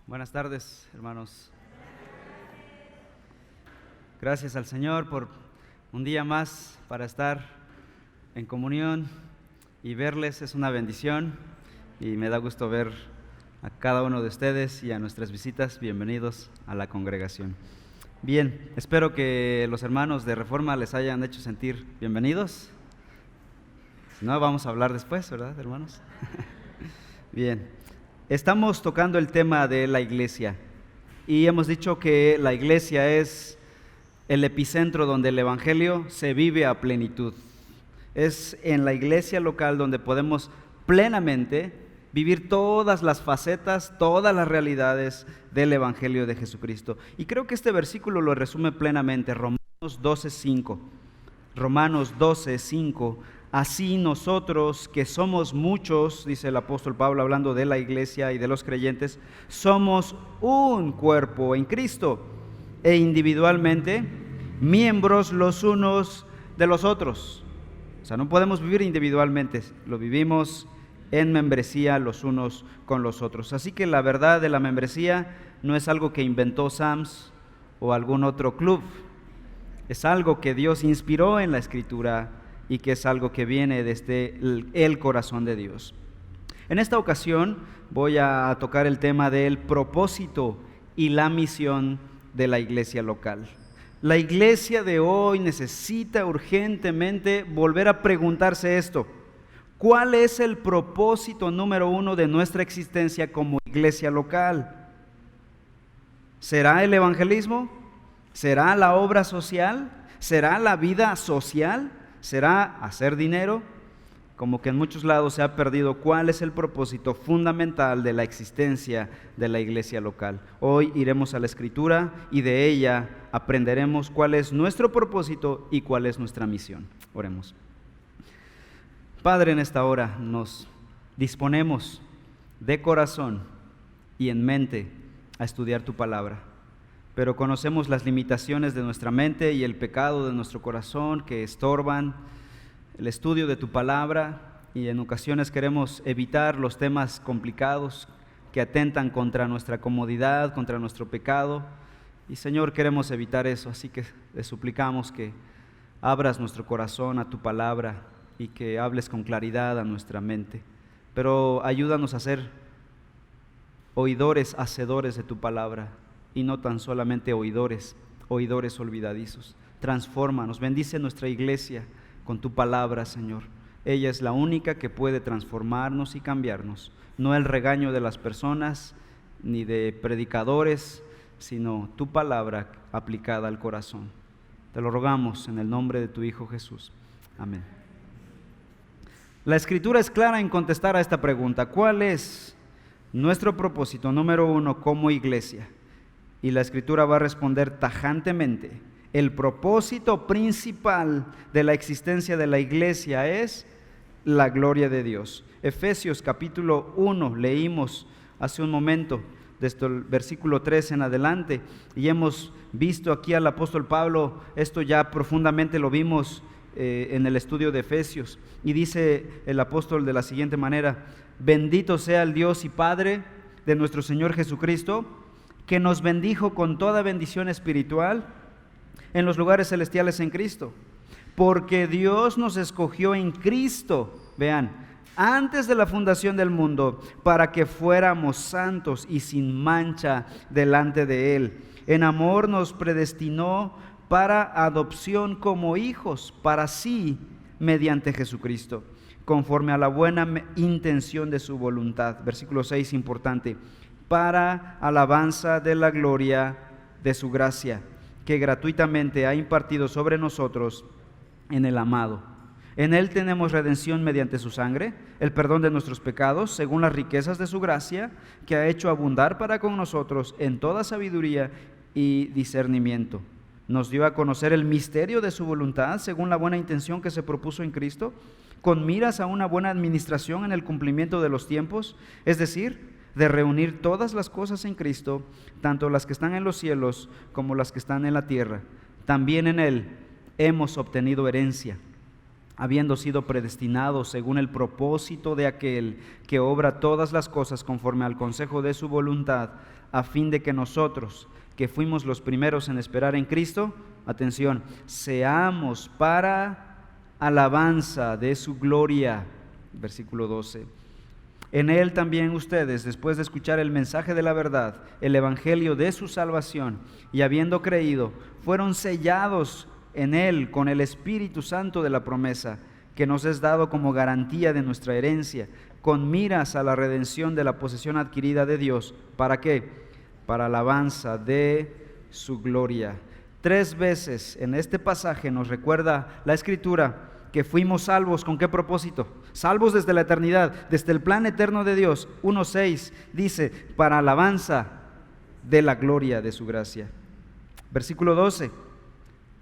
Buenas tardes, hermanos. Gracias al Señor por un día más para estar en comunión y verles. Es una bendición y me da gusto ver a cada uno de ustedes y a nuestras visitas. Bienvenidos a la congregación. Bien, espero que los hermanos de Reforma les hayan hecho sentir bienvenidos. Si no, vamos a hablar después, ¿verdad, hermanos? Bien. Estamos tocando el tema de la iglesia y hemos dicho que la iglesia es el epicentro donde el evangelio se vive a plenitud. Es en la iglesia local donde podemos plenamente vivir todas las facetas, todas las realidades del evangelio de Jesucristo. Y creo que este versículo lo resume plenamente, Romanos 12:5. Romanos 12:5. Así nosotros, que somos muchos, dice el apóstol Pablo hablando de la iglesia y de los creyentes, somos un cuerpo en Cristo e individualmente miembros los unos de los otros. O sea, no podemos vivir individualmente, lo vivimos en membresía los unos con los otros. Así que la verdad de la membresía no es algo que inventó Sams o algún otro club, es algo que Dios inspiró en la Escritura y que es algo que viene desde el corazón de Dios. En esta ocasión voy a tocar el tema del propósito y la misión de la iglesia local. La iglesia de hoy necesita urgentemente volver a preguntarse esto: ¿cuál es el propósito número uno de nuestra existencia como iglesia local? ¿Será el evangelismo? ¿Será la obra social? ¿Será la vida social? ¿Será hacer dinero? Como que en muchos lados se ha perdido cuál es el propósito fundamental de la existencia de la iglesia local. Hoy iremos a la Escritura y de ella aprenderemos cuál es nuestro propósito y cuál es nuestra misión. Oremos. Padre, en esta hora nos disponemos de corazón y en mente a estudiar tu palabra. Pero conocemos las limitaciones de nuestra mente y el pecado de nuestro corazón que estorban el estudio de tu palabra, y en ocasiones queremos evitar los temas complicados que atentan contra nuestra comodidad, contra nuestro pecado. Y Señor, queremos evitar eso, así que te suplicamos que abras nuestro corazón a tu palabra y que hables con claridad a nuestra mente. Pero ayúdanos a ser oidores, hacedores de tu palabra, y no tan solamente oidores olvidadizos. Transfórmanos, bendice nuestra iglesia con tu palabra, Señor. Ella es la única que puede transformarnos y cambiarnos, no el regaño de las personas ni de predicadores, sino tu palabra aplicada al corazón. Te lo rogamos en el nombre de tu Hijo Jesús. Amén. La Escritura es clara en contestar a esta pregunta: ¿cuál es nuestro propósito número uno como iglesia? Y la Escritura va a responder tajantemente: el propósito principal de la existencia de la iglesia es la gloria de Dios. Efesios capítulo 1, leímos hace un momento, desde el versículo 3 en adelante, y hemos visto aquí al apóstol Pablo, esto ya profundamente lo vimos en el estudio de Efesios, y dice el apóstol de la siguiente manera: bendito sea el Dios y Padre de nuestro Señor Jesucristo, que nos bendijo con toda bendición espiritual en los lugares celestiales en Cristo, porque Dios nos escogió en Cristo, vean, antes de la fundación del mundo, para que fuéramos santos y sin mancha delante de Él. En amor nos predestinó para adopción como hijos para sí, mediante Jesucristo, conforme a la buena intención de su voluntad. Versículo 6, importante: para alabanza de la gloria de su gracia, que gratuitamente ha impartido sobre nosotros en el amado. En Él tenemos redención mediante su sangre, el perdón de nuestros pecados, según las riquezas de su gracia, que ha hecho abundar para con nosotros en toda sabiduría y discernimiento. Nos dio a conocer el misterio de su voluntad, según la buena intención que se propuso en Cristo, con miras a una buena administración en el cumplimiento de los tiempos, es decir, de reunir todas las cosas en Cristo, tanto las que están en los cielos como las que están en la tierra. También en Él hemos obtenido herencia, habiendo sido predestinados según el propósito de aquel que obra todas las cosas conforme al consejo de su voluntad, a fin de que nosotros, que fuimos los primeros en esperar en Cristo, atención, seamos para alabanza de su gloria. Versículo 12. En Él también ustedes, después de escuchar el mensaje de la verdad, el evangelio de su salvación, y habiendo creído, fueron sellados en Él con el Espíritu Santo de la promesa, que nos es dado como garantía de nuestra herencia, con miras a la redención de la posesión adquirida de Dios. ¿Para qué? Para alabanza de su gloria. 3 veces en este pasaje nos recuerda la Escritura que fuimos salvos. ¿Con qué propósito? Salvos desde la eternidad, desde el plan eterno de Dios. 1:6 dice, para alabanza de la gloria de su gracia. Versículo 12,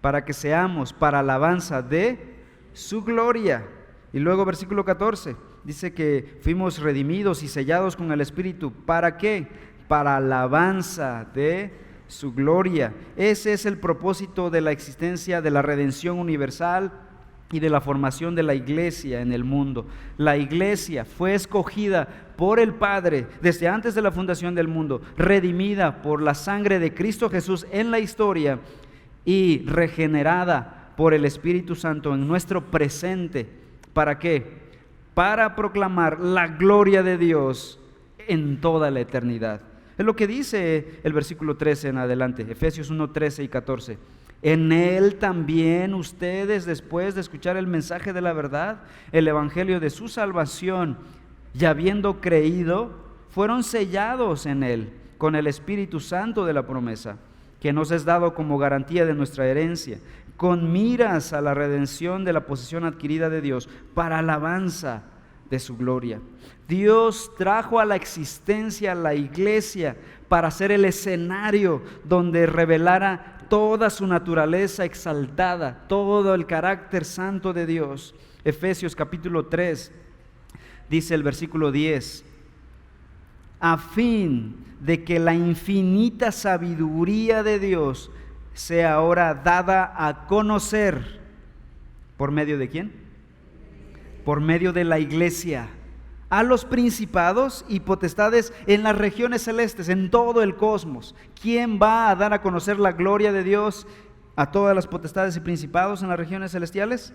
para que seamos para alabanza de su gloria. Y luego versículo 14, dice que fuimos redimidos y sellados con el Espíritu. ¿Para qué? Para alabanza de su gloria. Ese es el propósito de la existencia de la redención universal y de la formación de la iglesia en el mundo. La iglesia fue escogida por el Padre desde antes de la fundación del mundo, redimida por la sangre de Cristo Jesús en la historia y regenerada por el Espíritu Santo en nuestro presente. ¿Para qué? Para proclamar la gloria de Dios en toda la eternidad. Es lo que dice el versículo 13 en adelante, Efesios 1:13 y 14. En Él también ustedes, después de escuchar el mensaje de la verdad, el evangelio de su salvación, y habiendo creído, fueron sellados en Él con el Espíritu Santo de la promesa, que nos es dado como garantía de nuestra herencia, con miras a la redención de la posesión adquirida de Dios, para alabanza de su gloria. Dios trajo a la existencia la iglesia para ser el escenario donde revelara toda su naturaleza exaltada, todo el carácter santo de Dios. Efesios capítulo 3, dice el versículo 10, a fin de que la infinita sabiduría de Dios sea ahora dada a conocer. ¿Por medio de quién? Por medio de la iglesia, a los principados y potestades en las regiones celestes, en todo el cosmos. ¿Quién va a dar a conocer la gloria de Dios a todas las potestades y principados en las regiones celestiales?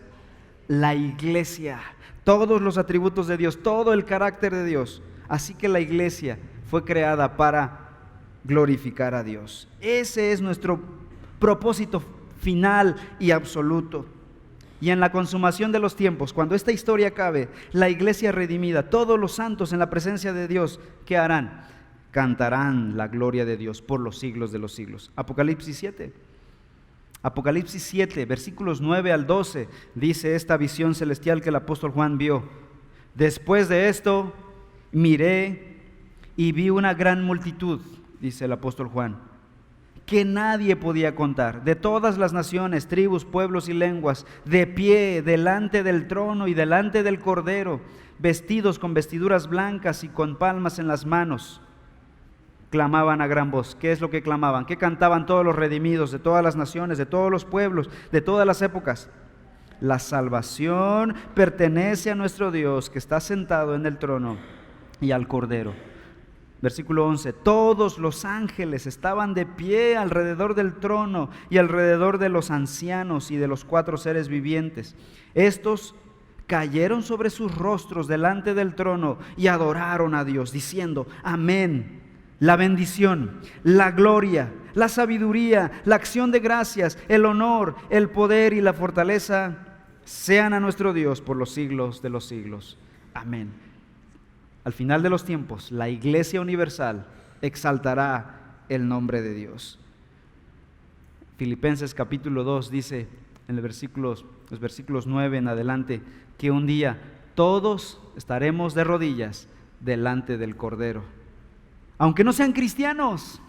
La iglesia, todos los atributos de Dios, todo el carácter de Dios. Así que la iglesia fue creada para glorificar a Dios. Ese es nuestro propósito final y absoluto. Y en la consumación de los tiempos, cuando esta historia acabe, la iglesia redimida, todos los santos en la presencia de Dios, ¿qué harán? Cantarán la gloria de Dios por los siglos de los siglos. Apocalipsis 7. Apocalipsis 7, versículos 9 al 12, dice esta visión celestial que el apóstol Juan vio. Después de esto, miré y vi una gran multitud, dice el apóstol Juan, que nadie podía contar, de todas las naciones, tribus, pueblos y lenguas, de pie delante del trono y delante del Cordero, vestidos con vestiduras blancas y con palmas en las manos. Clamaban a gran voz. ¿Qué es lo que clamaban? ¿Qué cantaban todos los redimidos de todas las naciones, de todos los pueblos, de todas las épocas? La salvación pertenece a nuestro Dios, que está sentado en el trono, y al Cordero. Versículo 11, todos los ángeles estaban de pie alrededor del trono y alrededor de los ancianos y de los 4 seres vivientes. Estos cayeron sobre sus rostros delante del trono y adoraron a Dios, diciendo, amén. La bendición, la gloria, la sabiduría, la acción de gracias, el honor, el poder y la fortaleza sean a nuestro Dios por los siglos de los siglos. Amén. Al final de los tiempos, la Iglesia Universal exaltará el nombre de Dios. Filipenses capítulo 2 dice en los versículos 9 en adelante, que un día todos estaremos de rodillas delante del Cordero. Aunque no sean cristianos,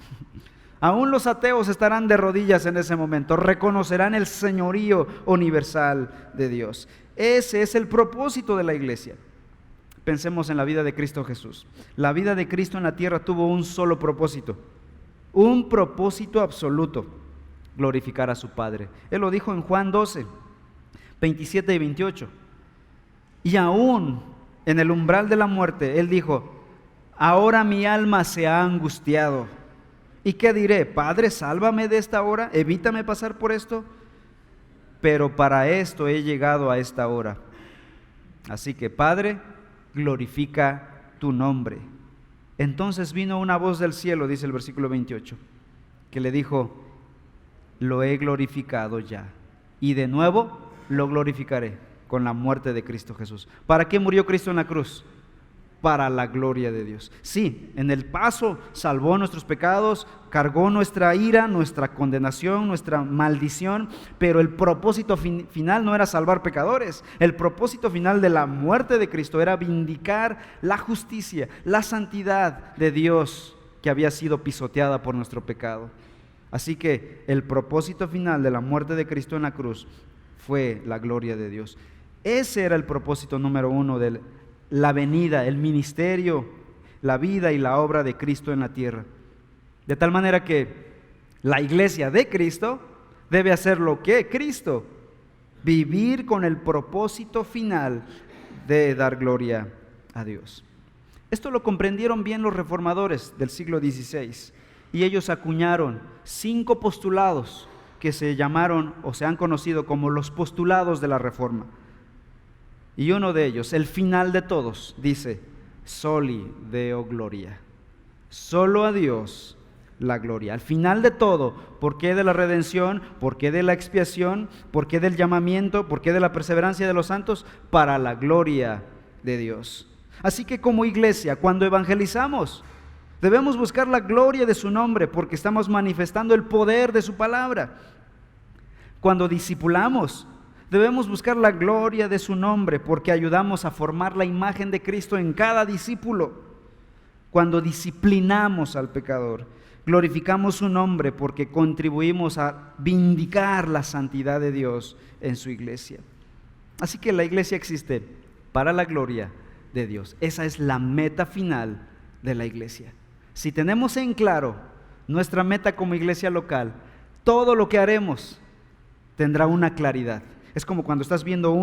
aún los ateos estarán de rodillas en ese momento, reconocerán el señorío universal de Dios. Ese es el propósito de la iglesia. Pensemos en la vida de Cristo Jesús. La vida de Cristo en la tierra tuvo un solo propósito, un propósito absoluto: glorificar a su Padre. Él lo dijo en Juan 12, 27 y 28. Y aún en el umbral de la muerte, Él dijo: ahora mi alma se ha angustiado. ¿Y qué diré? Padre, sálvame de esta hora, evítame pasar por esto. Pero para esto he llegado a esta hora. Así que, Padre, glorifica tu nombre. Entonces vino una voz del cielo, dice el versículo 28, que le dijo: lo he glorificado ya, y de nuevo lo glorificaré con la muerte de Cristo Jesús. ¿Para qué murió Cristo en la cruz? Para la gloria de Dios. Sí, en el paso salvó nuestros pecados, cargó nuestra ira, nuestra condenación, nuestra maldición, pero el propósito final no era salvar pecadores. El propósito final de la muerte de Cristo era vindicar la justicia, la santidad de Dios que había sido pisoteada por nuestro pecado. Así que el propósito final de la muerte de Cristo en la cruz fue la gloria de Dios. Ese era el propósito número uno de la venida, el ministerio, la vida y la obra de Cristo en la tierra. De tal manera que la iglesia de Cristo debe hacer lo que Cristo, vivir con el propósito final de dar gloria a Dios. Esto lo comprendieron bien los reformadores del siglo XVI, y ellos acuñaron 5 postulados que se llamaron o se han conocido como los postulados de la Reforma. Y uno de ellos, el final de todos, dice: Soli Deo Gloria. Solo a Dios la gloria. Al final de todo, ¿por qué de la redención? ¿Por qué de la expiación? ¿Por qué del llamamiento? ¿Por qué de la perseverancia de los santos? Para la gloria de Dios. Así que como iglesia, cuando evangelizamos, debemos buscar la gloria de su nombre, porque estamos manifestando el poder de su palabra. Cuando discipulamos, debemos buscar la gloria de su nombre, porque ayudamos a formar la imagen de Cristo en cada discípulo. Cuando disciplinamos al pecador, glorificamos su nombre, porque contribuimos a vindicar la santidad de Dios en su iglesia. Así que la iglesia existe para la gloria de Dios. Esa es la meta final de la iglesia. Si tenemos en claro nuestra meta como iglesia local, todo lo que haremos tendrá una claridad. Es como cuando estás viendo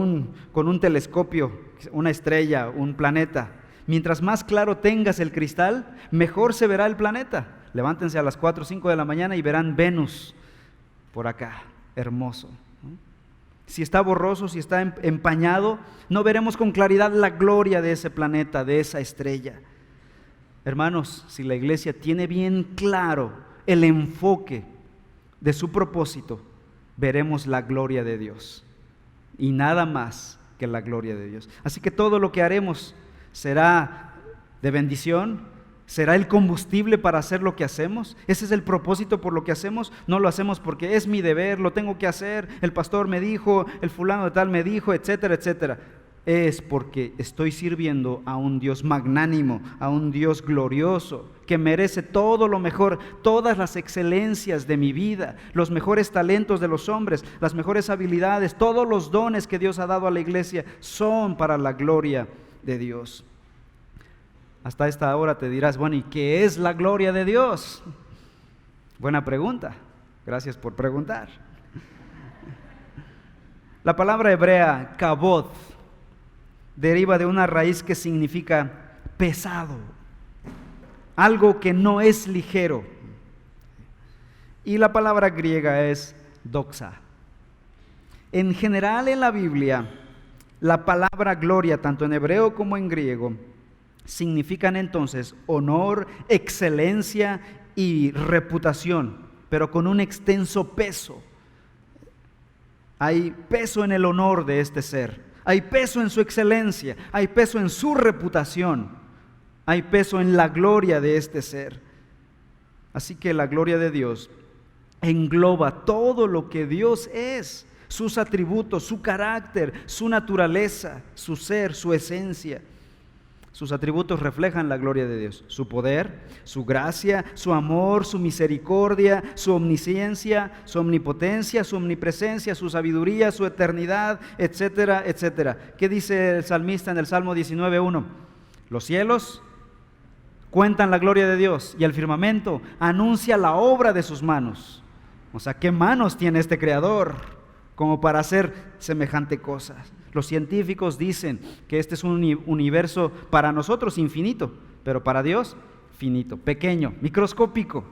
con un telescopio una estrella, un planeta. Mientras más claro tengas el cristal, mejor se verá el planeta. Levántense a las 4 o 5 de la mañana y verán Venus por acá, hermoso. Si está borroso, si está empañado, no veremos con claridad la gloria de ese planeta, de esa estrella. Hermanos, si la iglesia tiene bien claro el enfoque de su propósito, veremos la gloria de Dios y nada más que la gloria de Dios. Así que todo lo que haremos será de bendición, será el combustible para hacer lo que hacemos. Ese es el propósito por lo que hacemos. No lo hacemos porque es mi deber, lo tengo que hacer, el pastor me dijo, el fulano de tal me dijo, etcétera, etcétera. Es porque estoy sirviendo a un Dios magnánimo, a un Dios glorioso, que merece todo lo mejor, todas las excelencias de mi vida, los mejores talentos de los hombres, las mejores habilidades, todos los dones que Dios ha dado a la iglesia son para la gloria de Dios. Hasta esta hora te dirás: bueno, ¿y qué es la gloria de Dios? Buena pregunta, gracias por preguntar. La palabra hebrea kabod deriva de una raíz que significa pesado, algo que no es ligero. Y la palabra griega es doxa. En general en la Biblia, la palabra gloria, tanto en hebreo como en griego, significan entonces honor, excelencia y reputación, pero con un extenso peso. Hay peso en el honor de este ser. Hay peso en su excelencia, hay peso en su reputación, hay peso en la gloria de este ser. Así que la gloria de Dios engloba todo lo que Dios es, sus atributos, su carácter, su naturaleza, su ser, su esencia. Sus atributos reflejan la gloria de Dios: su poder, su gracia, su amor, su misericordia, su omnisciencia, su omnipotencia, su omnipresencia, su sabiduría, su eternidad, etcétera, etcétera. ¿Qué dice el salmista en el Salmo 19:1? Los cielos cuentan la gloria de Dios y el firmamento anuncia la obra de sus manos. O sea, ¿qué manos tiene este Creador? como para hacer semejante cosa. Los científicos dicen que este es un universo para nosotros infinito, pero para Dios finito, pequeño, microscópico.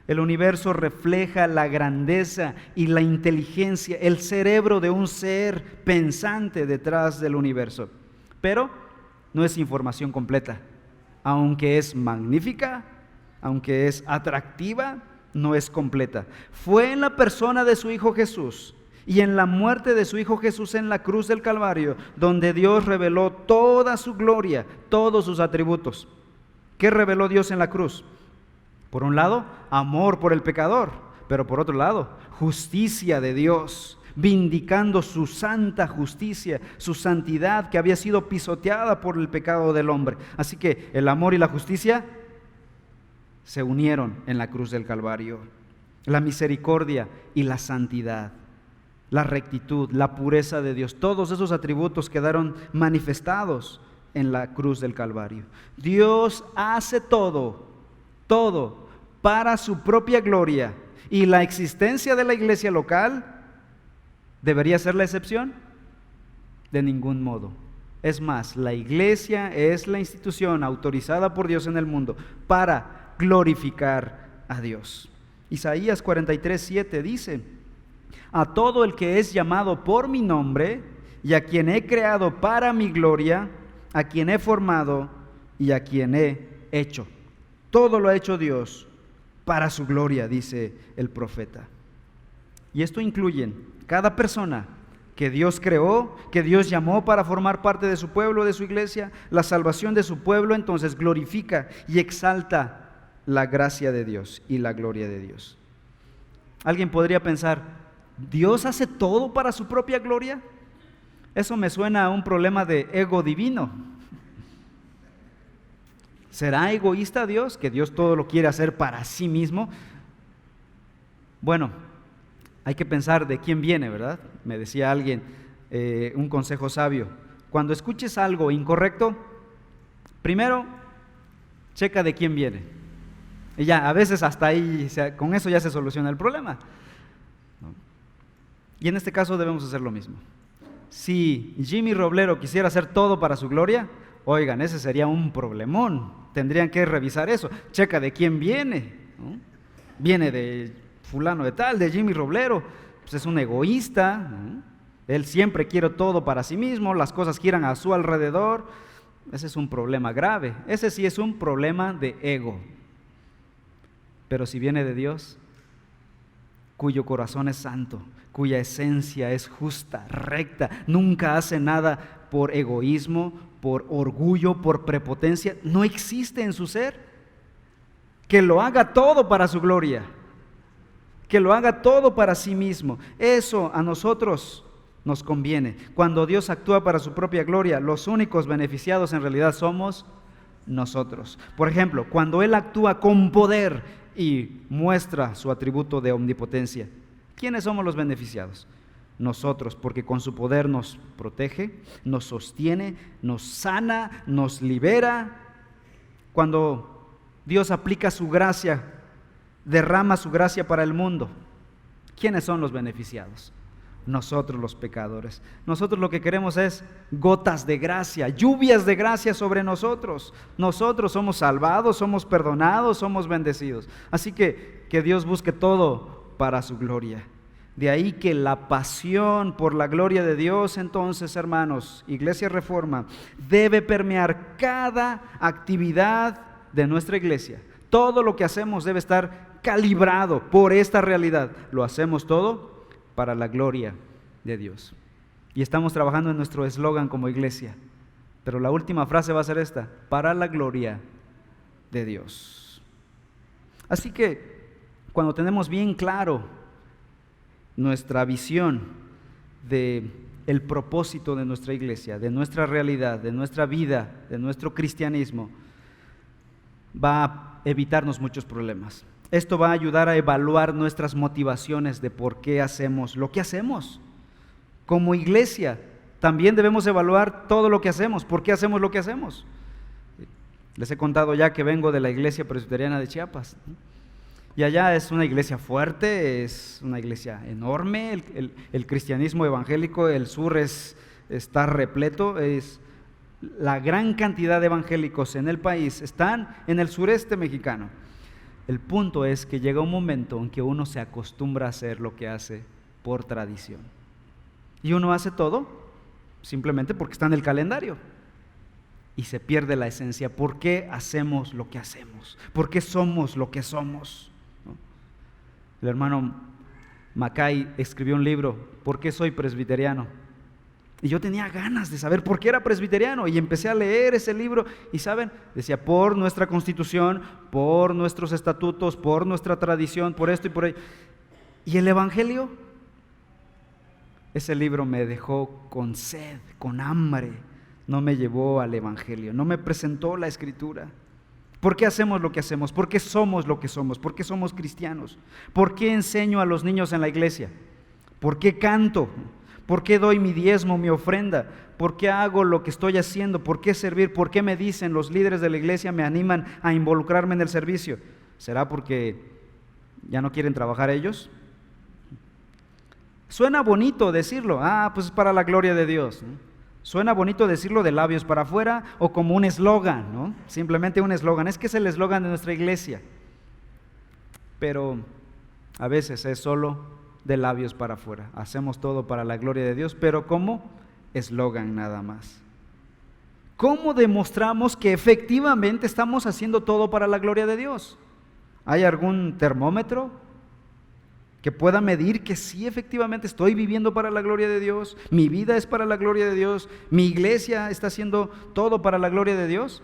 El universo refleja la grandeza y la inteligencia, el cerebro de un ser pensante detrás del universo. Pero no es información completa. Aunque es magnífica, aunque es atractiva, no es completa. Fue en la persona de su Hijo Jesús y en la muerte de su Hijo Jesús en la cruz del Calvario, donde Dios reveló toda su gloria, todos sus atributos. ¿Qué reveló Dios en la cruz? Por un lado, amor por el pecador, pero por otro lado, justicia de Dios, vindicando su santa justicia, su santidad que había sido pisoteada por el pecado del hombre. Así que el amor y la justicia se unieron en la cruz del Calvario. La misericordia y la santidad, la rectitud, la pureza de Dios, todos esos atributos quedaron manifestados en la cruz del Calvario. Dios hace todo para su propia gloria, y la existencia de la iglesia local ¿debería ser la excepción? De ningún modo. Es más, la iglesia es la institución autorizada por Dios en el mundo para glorificar a Dios. Isaías 43:7 dice: a todo el que es llamado por mi nombre, y a quien he creado para mi gloria, a quien he formado y a quien he hecho. Todo lo ha hecho Dios para su gloria, dice el profeta. Y esto incluye cada persona que Dios creó, que Dios llamó para formar parte de su pueblo, de su iglesia. La salvación de su pueblo entonces glorifica y exalta la gracia de Dios y la gloria de Dios. Alguien podría pensar, ¿Dios hace todo para su propia gloria? Eso me suena a un problema de ego divino. ¿Será egoísta Dios, que Dios todo lo quiere hacer para sí mismo? Bueno, hay que pensar de quién viene, ¿verdad? Me decía alguien, un consejo sabio: cuando escuches algo incorrecto, primero checa de quién viene. Y ya, a veces hasta ahí, con eso ya se soluciona el problema. Y en este caso debemos hacer lo mismo. Si Jimmy Roblero quisiera hacer todo para su gloria, oigan, ese sería un problemón. Tendrían que revisar eso. Checa de quién viene, ¿no? Viene de fulano de tal, de Jimmy Roblero. Pues es un egoísta, ¿no? Él siempre quiere todo para sí mismo, las cosas giran a su alrededor. Ese es un problema grave. Ese sí es un problema de ego. Pero si viene de Dios, cuyo corazón es santo, cuya esencia es justa, recta, nunca hace nada por egoísmo, por orgullo, por prepotencia, no existe en su ser, que lo haga todo para su gloria, que lo haga todo para sí mismo. Eso a nosotros nos conviene. Cuando Dios actúa para su propia gloria, los únicos beneficiados en realidad somos nosotros. Por ejemplo, cuando Él actúa con poder y muestra su atributo de omnipotencia, ¿quiénes somos los beneficiados? Nosotros, porque con su poder nos protege, nos sostiene, nos sana, nos libera. Cuando Dios aplica su gracia, derrama su gracia para el mundo, ¿quiénes son los beneficiados? Nosotros, los pecadores. Nosotros lo que queremos es gotas de gracia, lluvias de gracia sobre nosotros. Nosotros somos salvados, somos perdonados, somos bendecidos. Así que Dios busque todo para su gloria. De ahí que la pasión por la gloria de Dios, entonces, hermanos, Iglesia Reforma, debe permear cada actividad de nuestra iglesia. Todo lo que hacemos debe estar calibrado por esta realidad. Lo hacemos todo para la gloria de Dios. Y estamos trabajando en nuestro eslogan como iglesia, pero la última frase va a ser esta: para la gloria de Dios. Así que cuando tenemos bien claro nuestra visión de el propósito de nuestra iglesia, de nuestra realidad, de nuestra vida, de nuestro cristianismo, va a evitarnos muchos problemas. Esto va a ayudar a evaluar nuestras motivaciones de por qué hacemos lo que hacemos. Como iglesia, también debemos evaluar todo lo que hacemos. ¿Por qué hacemos lo que hacemos? Les he contado ya que vengo de la Iglesia Presbiteriana de Chiapas, Y allá es una iglesia fuerte, es una iglesia enorme. El cristianismo evangélico, el sur está repleto. La gran cantidad de evangélicos en el país están en el sureste mexicano. El punto es que llega un momento en que uno se acostumbra a hacer lo que hace por tradición. Y uno hace todo simplemente porque está en el calendario. Y se pierde la esencia. ¿Por qué hacemos lo que hacemos? ¿Por qué somos lo que somos? ¿No? El hermano Mackay escribió un libro, ¿por qué soy presbiteriano? Y yo tenía ganas de saber por qué era presbiteriano y empecé a leer ese libro y ¿saben? Decía, por nuestra constitución, por nuestros estatutos, por nuestra tradición, por esto y por ahí. ¿Y el evangelio? Ese libro me dejó con sed, con hambre. No me llevó al evangelio, no me presentó la escritura. ¿Por qué hacemos lo que hacemos? ¿Por qué somos lo que somos? ¿Por qué somos cristianos? ¿Por qué enseño a los niños en la iglesia? ¿Por qué canto? ¿Por qué doy mi diezmo, mi ofrenda? ¿Por qué hago lo que estoy haciendo? ¿Por qué servir? ¿Por qué me dicen los líderes de la iglesia, me animan a involucrarme en el servicio? ¿Será porque ya no quieren trabajar ellos? Suena bonito decirlo, pues es para la gloria de Dios, ¿no? Suena bonito decirlo de labios para afuera o como un eslogan, ¿no? Simplemente un eslogan, es que es el eslogan de nuestra iglesia. Pero a veces es solo de labios para afuera. Hacemos todo para la gloria de Dios, pero como eslogan nada más. ¿Cómo demostramos que efectivamente estamos haciendo todo para la gloria de Dios? ¿Hay algún termómetro que pueda medir que sí efectivamente estoy viviendo para la gloria de Dios? ¿Mi vida es para la gloria de Dios? ¿Mi iglesia está haciendo todo para la gloria de Dios?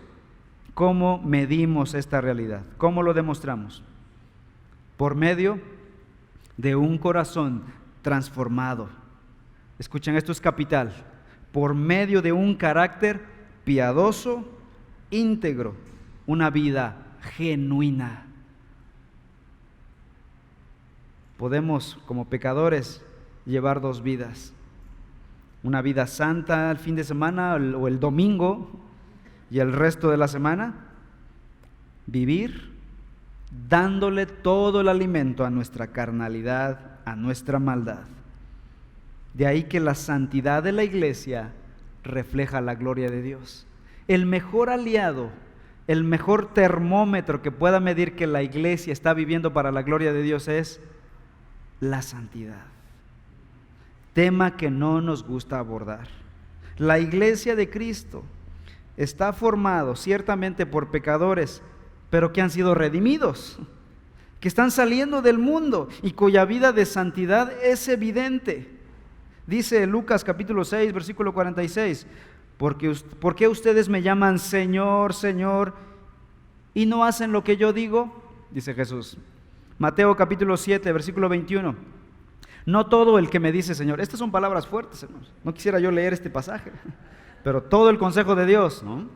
¿Cómo medimos esta realidad? ¿Cómo lo demostramos? Por medio de un corazón transformado. Escuchen, esto es capital. Por medio de un carácter piadoso, íntegro, una vida genuina. Podemos, como pecadores, llevar dos vidas. Una vida santa el fin de semana o el domingo y el resto de la semana. Vivir dándole todo el alimento a nuestra carnalidad, a nuestra maldad. De ahí que la santidad de la iglesia refleja la gloria de Dios. El mejor aliado, el mejor termómetro que pueda medir que la iglesia está viviendo para la gloria de Dios es la santidad. Tema que no nos gusta abordar. La iglesia de Cristo está formado ciertamente por pecadores, pero que han sido redimidos, que están saliendo del mundo y cuya vida de santidad es evidente. Dice Lucas capítulo 6, versículo 46, ¿por qué ustedes me llaman Señor, Señor, y no hacen lo que yo digo? Dice Jesús. Mateo capítulo 7, versículo 21. No todo el que me dice Señor, estas son palabras fuertes, hermanos. No quisiera yo leer este pasaje, pero todo el consejo de Dios, ¿no?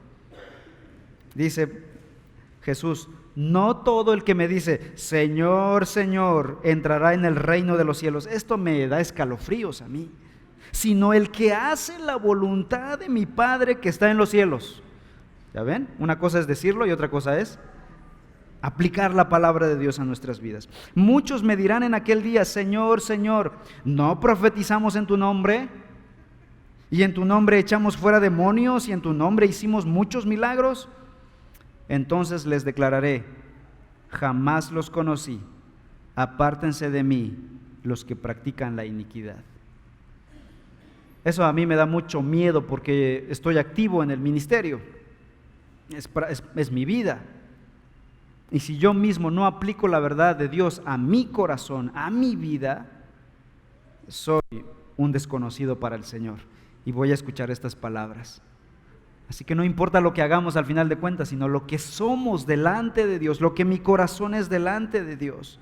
Dice Jesús, no todo el que me dice Señor, Señor, entrará en el reino de los cielos. Esto me da escalofríos a mí. Sino el que hace la voluntad de mi Padre que está en los cielos. ¿Ya ven? Una cosa es decirlo y otra cosa es aplicar la palabra de Dios a nuestras vidas. Muchos me dirán en aquel día, Señor, Señor, ¿no profetizamos en tu nombre? ¿Y en tu nombre echamos fuera demonios? ¿Y en tu nombre hicimos muchos milagros? Entonces les declararé, jamás los conocí, apártense de mí los que practican la iniquidad. Eso a mí me da mucho miedo porque estoy activo en el ministerio, es mi vida. Y si yo mismo no aplico la verdad de Dios a mi corazón, a mi vida, soy un desconocido para el Señor y voy a escuchar estas palabras. Así que no importa lo que hagamos al final de cuentas, sino lo que somos delante de Dios, lo que mi corazón es delante de Dios.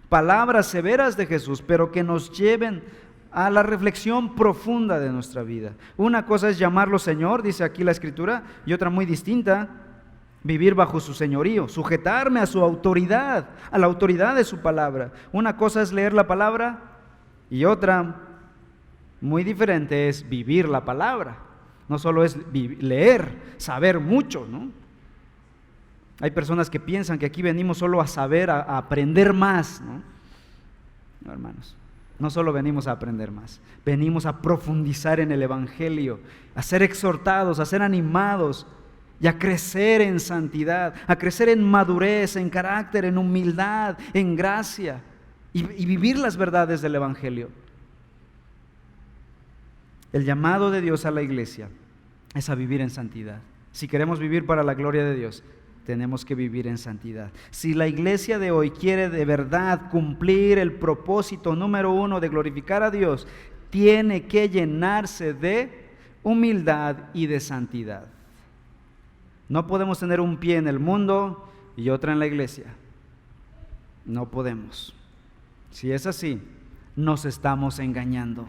Palabras severas de Jesús, pero que nos lleven a la reflexión profunda de nuestra vida. Una cosa es llamarlo Señor, dice aquí la Escritura, y otra muy distinta, vivir bajo su señorío, sujetarme a su autoridad, a la autoridad de su palabra. Una cosa es leer la palabra y otra muy diferente es vivir la palabra. No solo es leer, saber mucho, ¿no? Hay personas que piensan que aquí venimos solo a saber, a aprender más, ¿no? No, hermanos, no solo venimos a aprender más, venimos a profundizar en el Evangelio, a ser exhortados, a ser animados y a crecer en santidad, a crecer en madurez, en carácter, en humildad, en gracia y vivir las verdades del Evangelio. El llamado de Dios a la iglesia es a vivir en santidad. Si queremos vivir para la gloria de Dios, tenemos que vivir en santidad. Si la iglesia de hoy quiere de verdad cumplir el propósito número 1 de glorificar a Dios, tiene que llenarse de humildad y de santidad. No podemos tener un pie en el mundo y otra en la iglesia. No podemos. Si es así, nos estamos engañando.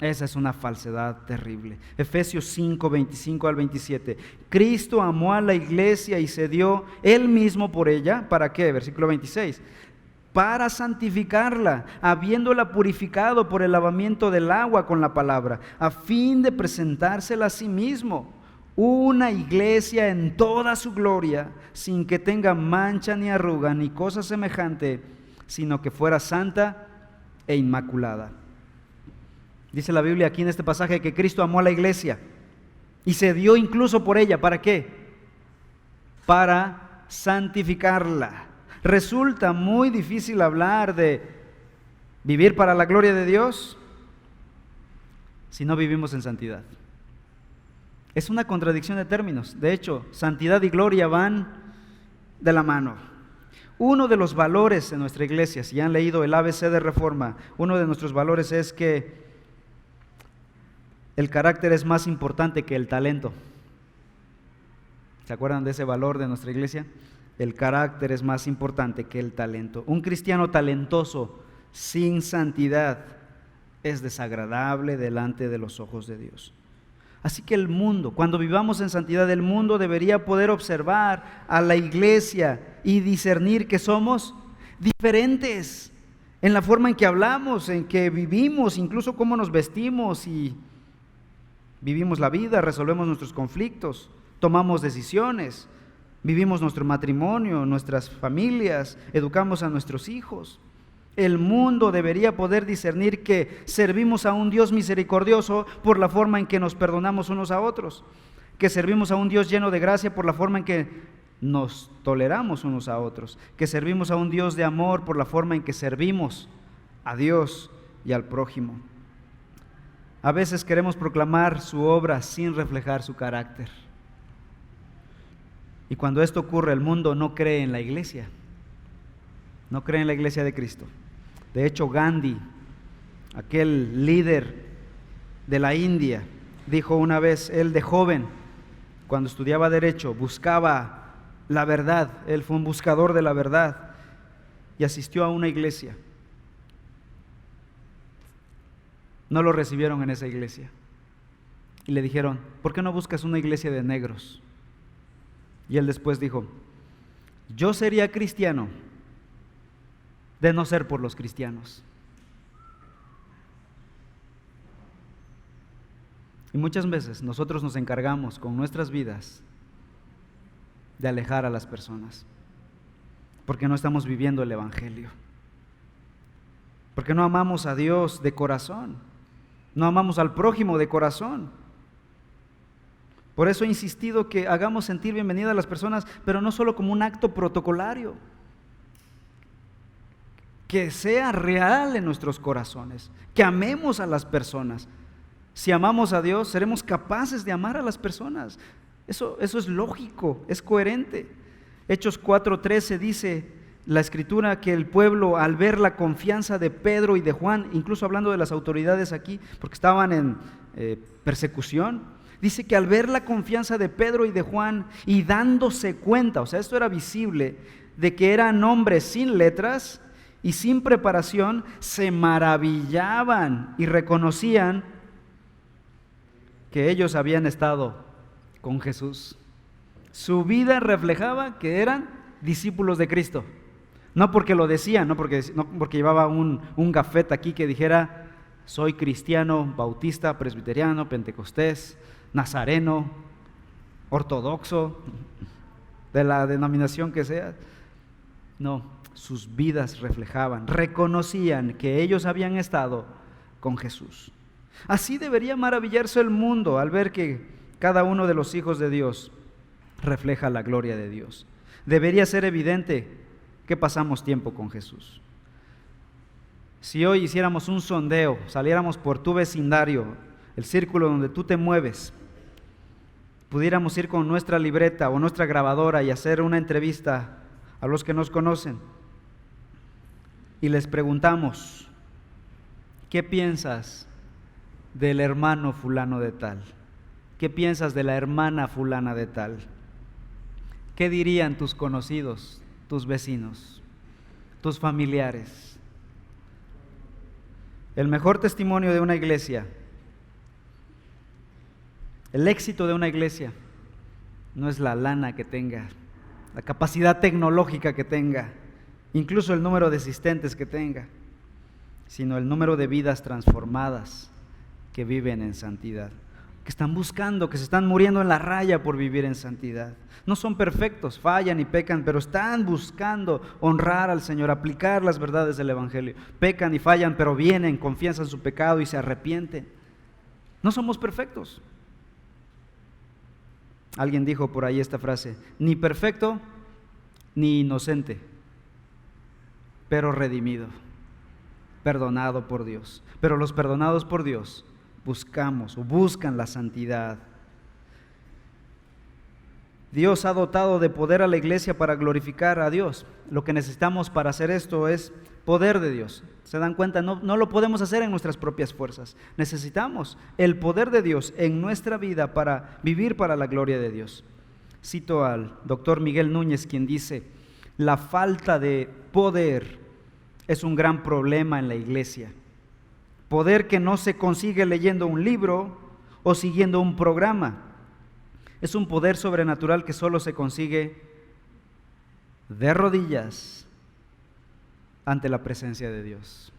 Esa es una falsedad terrible. Efesios 5, 25 al 27. Cristo amó a la iglesia y se dio Él mismo por ella. ¿Para qué? Versículo 26. Para santificarla, habiéndola purificado por el lavamiento del agua con la palabra, a fin de presentársela a sí mismo, una iglesia en toda su gloria, sin que tenga mancha ni arruga ni cosa semejante, sino que fuera santa e inmaculada. Dice la Biblia aquí en este pasaje que Cristo amó a la iglesia y se dio incluso por ella. ¿Para qué? Para santificarla. Resulta muy difícil hablar de vivir para la gloria de Dios si no vivimos en santidad. Es una contradicción de términos. De hecho, santidad y gloria van de la mano. Uno de los valores de nuestra iglesia, si han leído el ABC de Reforma, uno de nuestros valores es que el carácter es más importante que el talento. ¿Se acuerdan de ese valor de nuestra iglesia? El carácter es más importante que el talento. Un cristiano talentoso sin santidad es desagradable delante de los ojos de Dios. Así que el mundo, cuando vivamos en santidad, el mundo debería poder observar a la iglesia y discernir que somos diferentes en la forma en que hablamos, en que vivimos, incluso cómo nos vestimos y vivimos la vida, resolvemos nuestros conflictos, tomamos decisiones, vivimos nuestro matrimonio, nuestras familias, educamos a nuestros hijos. El mundo debería poder discernir que servimos a un Dios misericordioso por la forma en que nos perdonamos unos a otros, que servimos a un Dios lleno de gracia por la forma en que nos toleramos unos a otros, que servimos a un Dios de amor por la forma en que servimos a Dios y al prójimo. A veces queremos proclamar su obra sin reflejar su carácter. Y cuando esto ocurre, el mundo no cree en la iglesia. No cree en la iglesia de Cristo. De hecho, Gandhi, aquel líder de la India, dijo una vez, él de joven, cuando estudiaba Derecho, buscaba la verdad. Él fue un buscador de la verdad y asistió a una iglesia. No lo recibieron en esa iglesia. Y le dijeron, ¿por qué no buscas una iglesia de negros? Y él después dijo, yo sería cristiano de no ser por los cristianos. Y muchas veces nosotros nos encargamos con nuestras vidas de alejar a las personas, porque no estamos viviendo el Evangelio, porque no amamos a Dios de corazón, no amamos al prójimo de corazón. Por eso he insistido que hagamos sentir bienvenida a las personas, pero no solo como un acto protocolario, que sea real en nuestros corazones, que amemos a las personas. Si amamos a Dios, seremos capaces de amar a las personas. Eso es lógico, es coherente. Hechos 4:13 dice la Escritura que el pueblo, al ver la confianza de Pedro y de Juan, incluso hablando de las autoridades aquí, porque estaban en persecución, dice que al ver la confianza de Pedro y de Juan y dándose cuenta, o sea, esto era visible, de que eran hombres sin letras y sin preparación, se maravillaban y reconocían que ellos habían estado con Jesús. Su vida reflejaba que eran discípulos de Cristo. No porque lo decían, no porque llevaba un gafete aquí que dijera soy cristiano, bautista, presbiteriano, pentecostés, nazareno, ortodoxo. de la denominación que sea. No, sus vidas reflejaban, reconocían que ellos habían estado con Jesús. Así debería maravillarse el mundo al ver que cada uno de los hijos de Dios refleja la gloria de Dios. Debería ser evidente que pasamos tiempo con Jesús. Si hoy hiciéramos un sondeo, saliéramos por tu vecindario, el círculo donde tú te mueves, pudiéramos ir con nuestra libreta o nuestra grabadora y hacer una entrevista a los que nos conocen y les preguntamos: ¿qué piensas del hermano fulano de tal? ¿Qué piensas de la hermana fulana de tal? ¿Qué dirían tus conocidos, tus vecinos, tus familiares? El mejor testimonio de una iglesia, el éxito de una iglesia, no es la lana que tenga, la capacidad tecnológica que tenga, incluso el número de asistentes que tenga, sino el número de vidas transformadas que viven en santidad, que están buscando, que se están muriendo en la raya por vivir en santidad. No son perfectos, fallan y pecan, pero están buscando honrar al Señor, aplicar las verdades del Evangelio. Pecan y fallan, pero vienen, confiesan su pecado y se arrepienten. No somos perfectos. Alguien dijo por ahí esta frase: ni perfecto ni inocente, pero redimido, perdonado por Dios. Pero los perdonados por Dios buscamos o buscan la santidad. Dios ha dotado de poder a la iglesia para glorificar a Dios. Lo que necesitamos para hacer esto es poder de Dios. ¿Se dan cuenta? No lo podemos hacer en nuestras propias fuerzas. Necesitamos el poder de Dios en nuestra vida para vivir para la gloria de Dios. Cito al doctor Miguel Núñez, quien dice: la falta de poder es un gran problema en la iglesia. Poder que no se consigue leyendo un libro o siguiendo un programa. Es un poder sobrenatural que solo se consigue de rodillas ante la presencia de Dios.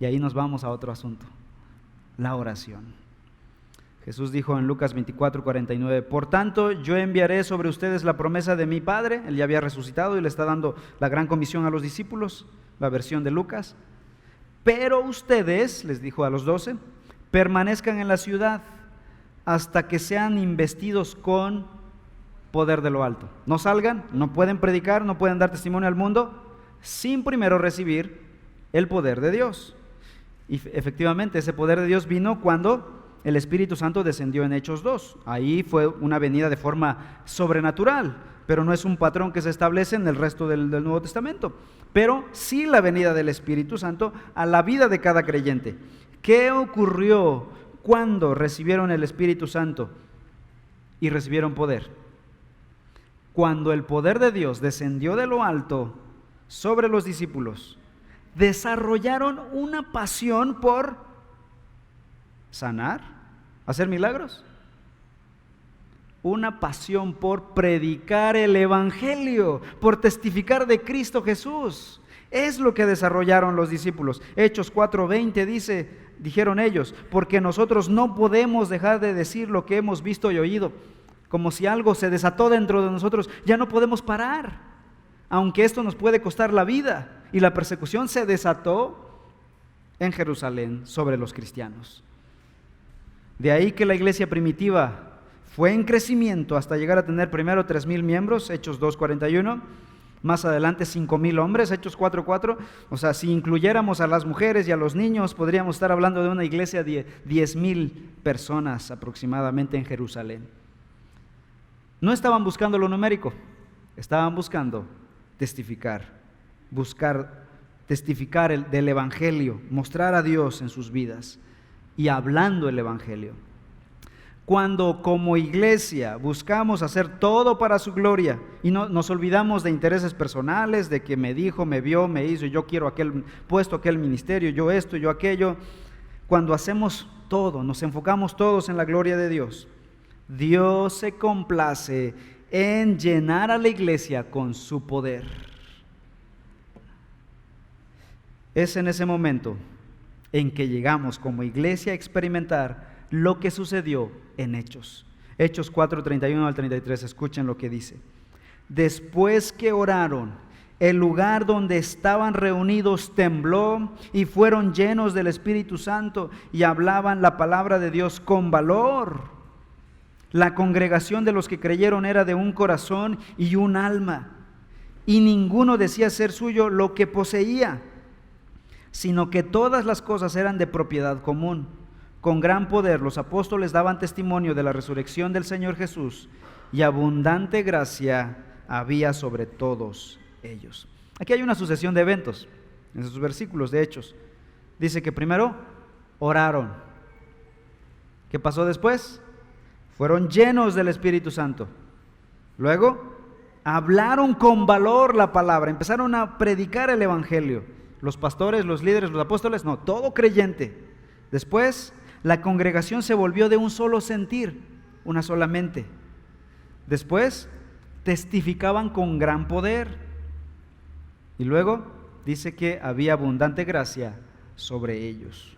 Y ahí nos vamos a otro asunto: la oración. Jesús dijo en Lucas 24:49: por tanto, yo enviaré sobre ustedes la promesa de mi Padre. Él ya había resucitado y le está dando la gran comisión a los discípulos, la versión de Lucas. Pero ustedes, les dijo a los 12, permanezcan en la ciudad hasta que sean investidos con poder de lo alto. No salgan, no pueden predicar, no pueden dar testimonio al mundo sin primero recibir el poder de Dios. Y efectivamente ese poder de Dios vino cuando el Espíritu Santo descendió en Hechos 2. Ahí fue una venida de forma sobrenatural, pero no es un patrón que se establece en el resto del Nuevo Testamento. Pero sí la venida del Espíritu Santo a la vida de cada creyente. ¿Qué ocurrió cuando recibieron el Espíritu Santo y recibieron poder? Cuando el poder de Dios descendió de lo alto sobre los discípulos, desarrollaron una pasión por sanar, hacer milagros, una pasión por predicar el Evangelio, por testificar de Cristo Jesús. Es lo que desarrollaron los discípulos. Hechos 4:20 dijeron ellos: porque nosotros no podemos dejar de decir lo que hemos visto y oído. Como si algo se desató dentro de nosotros, ya no podemos parar, aunque esto nos puede costar la vida. Y la persecución se desató en Jerusalén sobre los cristianos. De ahí que la iglesia primitiva fue en crecimiento hasta llegar a tener primero 3,000 miembros, Hechos 2:41, más adelante 5,000 hombres, Hechos 4:4. O sea, si incluyéramos a las mujeres y a los niños, podríamos estar hablando de una iglesia de 10,000 personas aproximadamente en Jerusalén. No estaban buscando lo numérico, estaban buscando buscar testificar del Evangelio, mostrar a Dios en sus vidas y hablando el Evangelio. Cuando como iglesia buscamos hacer todo para su gloria y no nos olvidamos de intereses personales, de que me dijo, me vio, me hizo, yo quiero aquel puesto, aquel ministerio, yo esto, yo aquello, cuando hacemos todo, nos enfocamos todos en la gloria de Dios, Dios se complace en llenar a la iglesia con su poder. Es en ese momento en que llegamos como iglesia a experimentar lo que sucedió en Hechos. Hechos 4, 31 al 33, escuchen lo que dice. Después que oraron, el lugar donde estaban reunidos tembló y fueron llenos del Espíritu Santo y hablaban la palabra de Dios con valor. La congregación de los que creyeron era de un corazón y un alma, y ninguno decía ser suyo lo que poseía, sino que todas las cosas eran de propiedad común. Con gran poder los apóstoles daban testimonio de la resurrección del Señor Jesús, y abundante gracia había sobre todos ellos. Aquí hay una sucesión de eventos en esos versículos de Hechos. Dice que primero oraron. ¿Qué pasó después? Fueron llenos del Espíritu Santo. Luego hablaron con valor la palabra, empezaron a predicar el evangelio. Los pastores, los líderes, los apóstoles, no, todo creyente. Después la congregación se volvió de un solo sentir, una sola mente. Después testificaban con gran poder. Y luego dice que había abundante gracia sobre ellos.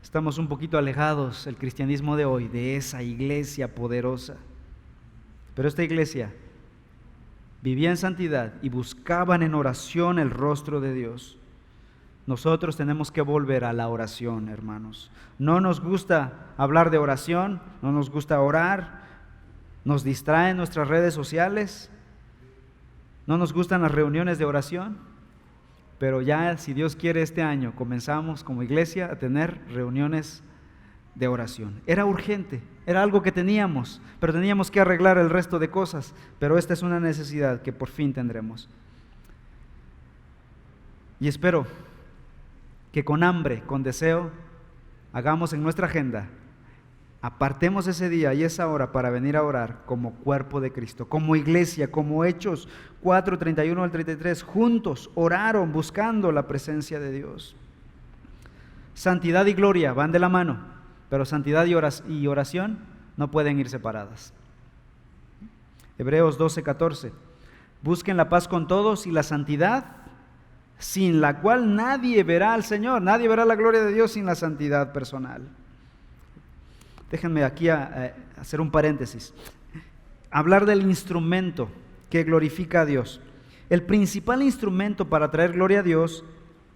Estamos un poquito alejados, el cristianismo de hoy, de esa iglesia poderosa. Pero esta iglesia vivía en santidad y buscaban en oración el rostro de Dios. Nosotros tenemos que volver a la oración, hermanos. No nos gusta hablar de oración, no nos gusta orar, nos distraen nuestras redes sociales, no nos gustan las reuniones de oración. Pero ya, si Dios quiere, este año comenzamos como iglesia a tener reuniones de oración. Era urgente, era algo que teníamos, pero teníamos que arreglar el resto de cosas. Pero esta es una necesidad que por fin tendremos. Y espero que con hambre, con deseo, hagamos en nuestra agenda, apartemos ese día y esa hora para venir a orar como cuerpo de Cristo, como iglesia, como Hechos 4, 31 al 33, juntos oraron buscando la presencia de Dios. Santidad y gloria van de la mano, pero santidad y oración no pueden ir separadas. Hebreos 12, 14, busquen la paz con todos y la santidad, sin la cual nadie verá al Señor, nadie verá la gloria de Dios sin la santidad personal. Déjenme aquí hacer un paréntesis. Hablar del instrumento que glorifica a Dios. El principal instrumento para traer gloria a Dios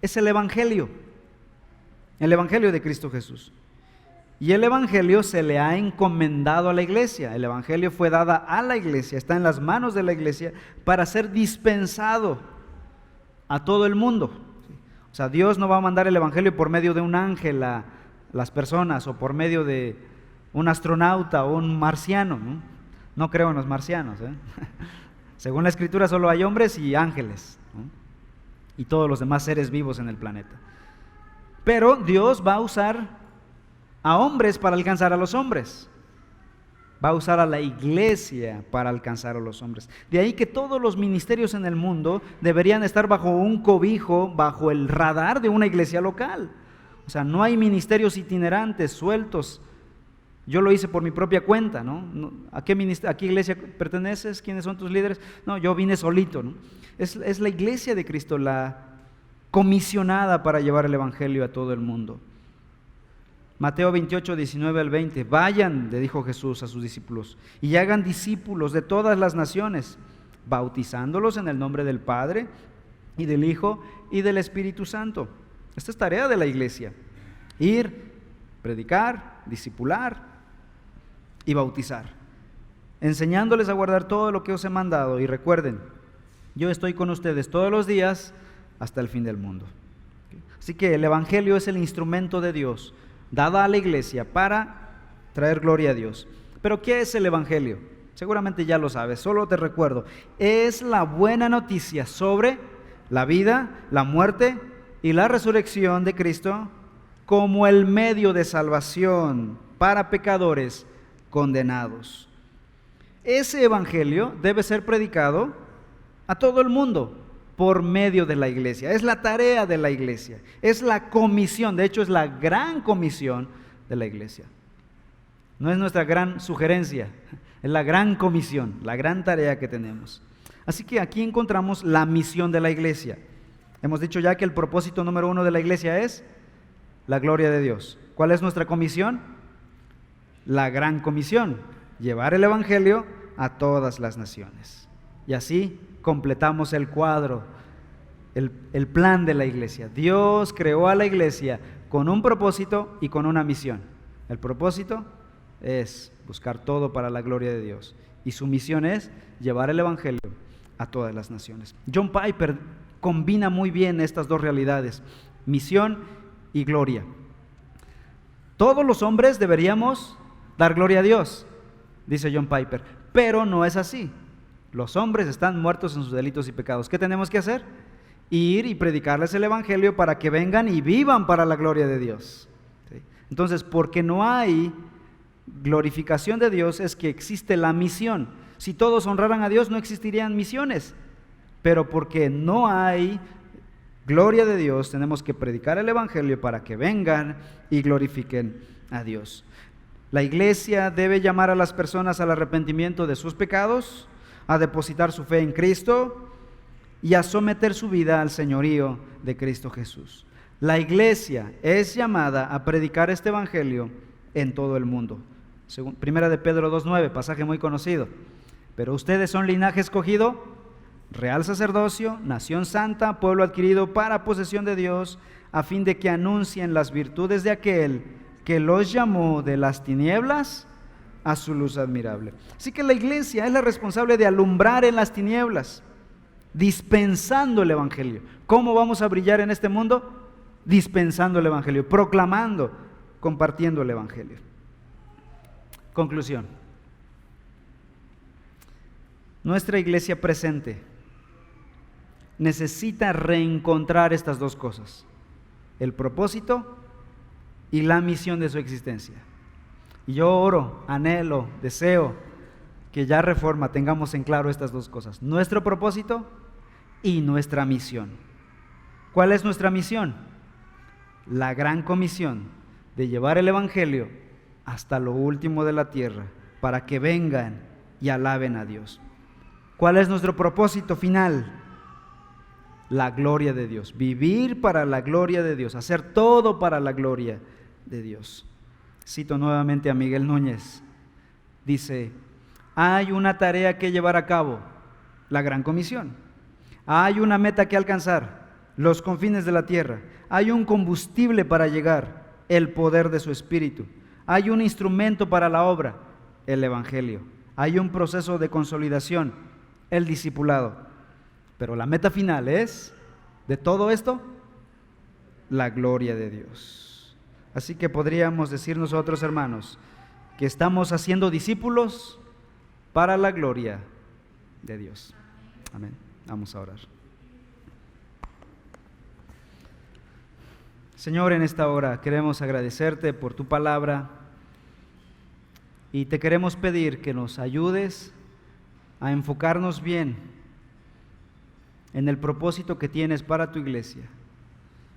es el Evangelio de Cristo Jesús. Y el Evangelio se le ha encomendado a la iglesia. El Evangelio fue dada a la iglesia, está en las manos de la iglesia para ser dispensado a todo el mundo. O sea, Dios no va a mandar el Evangelio por medio de un ángel a las personas o por medio de un astronauta o un marciano. No creo en los marcianos. Según la Escritura solo hay hombres y ángeles, y todos los demás seres vivos en el planeta. Pero Dios va a usar a hombres para alcanzar a los hombres. Va a usar a la iglesia para alcanzar a los hombres. De ahí que todos los ministerios en el mundo deberían estar bajo un cobijo, bajo el radar de una iglesia local. O sea, no hay ministerios itinerantes, sueltos. Yo lo hice por mi propia cuenta, ¿no? ¿A qué iglesia perteneces? ¿Quiénes son tus líderes? No, yo vine solito, ¿no? Es la iglesia de Cristo la comisionada para llevar el evangelio a todo el mundo. Mateo 28, 19 al 20. Vayan, le dijo Jesús a sus discípulos, y hagan discípulos de todas las naciones, bautizándolos en el nombre del Padre y del Hijo y del Espíritu Santo. Esta es tarea de la iglesia: ir, predicar, discipular y bautizar, enseñándoles a guardar todo lo que os he mandado. Y recuerden, yo estoy con ustedes todos los días hasta el fin del mundo. Así que el evangelio es el instrumento de Dios dada a la iglesia para traer gloria a Dios. Pero ¿qué es el evangelio? Seguramente ya lo sabes, solo te recuerdo: es la buena noticia sobre la vida, la muerte y la resurrección de Cristo como el medio de salvación para pecadores condenados. Ese evangelio debe ser predicado a todo el mundo por medio de la iglesia. Es la tarea de la iglesia, es la comisión, de hecho es la gran comisión de la iglesia. No es nuestra gran sugerencia, es la gran comisión, la gran tarea que tenemos. Así que aquí encontramos la misión de la iglesia. Hemos dicho ya que el propósito número 1 de la iglesia es la gloria de Dios. ¿Cuál es nuestra comisión? la gran comisión: llevar el evangelio a todas las naciones. Y así completamos el cuadro, el plan de la iglesia. Dios creó a la iglesia con un propósito y con una misión. El propósito es buscar todo para la gloria de Dios, y su misión es llevar el evangelio a todas las naciones. John Piper combina muy bien estas dos realidades, misión y gloria. Todos los hombres deberíamos dar gloria a Dios, dice John Piper, pero no es así. Los hombres están muertos en sus delitos y pecados. ¿Qué tenemos que hacer? Ir y predicarles el evangelio para que vengan y vivan para la gloria de Dios. ¿Sí? Entonces, porque no hay glorificación de Dios, es que existe la misión. Si todos honraran a Dios, no existirían misiones. Pero porque no hay gloria de Dios, tenemos que predicar el evangelio para que vengan y glorifiquen a Dios. La iglesia debe llamar a las personas al arrepentimiento de sus pecados, a depositar su fe en Cristo y a someter su vida al señorío de Cristo Jesús. La iglesia es llamada a predicar este evangelio en todo el mundo. Primera de Pedro 2:9, pasaje muy conocido. Pero ustedes son linaje escogido, real sacerdocio, nación santa, pueblo adquirido para posesión de Dios, a fin de que anuncien las virtudes de aquel que los llamó de las tinieblas a su luz admirable. Así que la iglesia es la responsable de alumbrar en las tinieblas, dispensando el evangelio. ¿Cómo vamos a brillar en este mundo? Dispensando el evangelio, proclamando, compartiendo el evangelio. Conclusión. Nuestra iglesia presente necesita reencontrar estas dos cosas: el propósito y la misión de su existencia. Y yo oro, anhelo, deseo que ya Reforma tengamos en claro estas dos cosas: nuestro propósito y nuestra misión. ¿Cuál es nuestra misión? La gran comisión de llevar el evangelio hasta lo último de la tierra, para que vengan y alaben a Dios. ¿Cuál es nuestro propósito final? La gloria de Dios, vivir para la gloria de Dios, hacer todo para la gloria de Dios. Cito nuevamente a Miguel Núñez, dice: hay una tarea que llevar a cabo, la gran comisión. Hay una meta que alcanzar, los confines de la tierra. Hay un combustible para llegar, el poder de su espíritu. Hay un instrumento para la obra, el evangelio. Hay un proceso de consolidación, el discipulado. Pero la meta final es, de todo esto, la gloria de Dios. Así que podríamos decir nosotros, hermanos, que estamos haciendo discípulos para la gloria de Dios. Amén. Vamos a orar. Señor, en esta hora queremos agradecerte por tu palabra y te queremos pedir que nos ayudes a enfocarnos bien en el propósito que tienes para tu iglesia.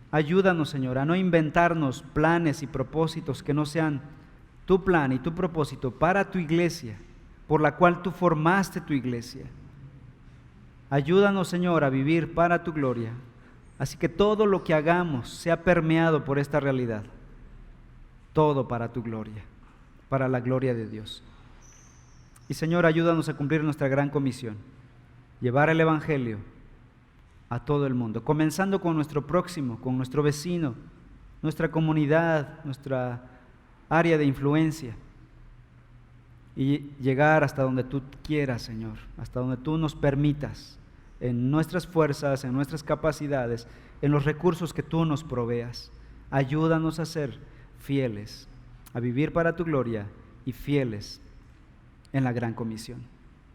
Ayúdanos, Señor, a no inventarnos planes y propósitos que no sean tu plan y tu propósito para tu iglesia, por la cual tú formaste tu iglesia. Ayúdanos, Señor, a vivir para tu gloria. Así que todo lo que hagamos sea permeado por esta realidad. Todo para tu gloria, para la gloria de Dios. Y, Señor, ayúdanos a cumplir nuestra gran comisión: llevar el evangelio a todo el mundo, comenzando con nuestro próximo, con nuestro vecino, nuestra comunidad, nuestra área de influencia, y llegar hasta donde tú quieras, Señor, hasta donde tú nos permitas, en nuestras fuerzas, en nuestras capacidades, en los recursos que tú nos proveas. Ayúdanos a ser fieles, a vivir para tu gloria y fieles en la gran comisión.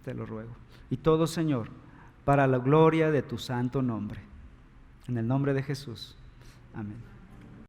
Te lo ruego. Y todo, Señor, para la gloria de tu santo nombre. En el nombre de Jesús. Amén.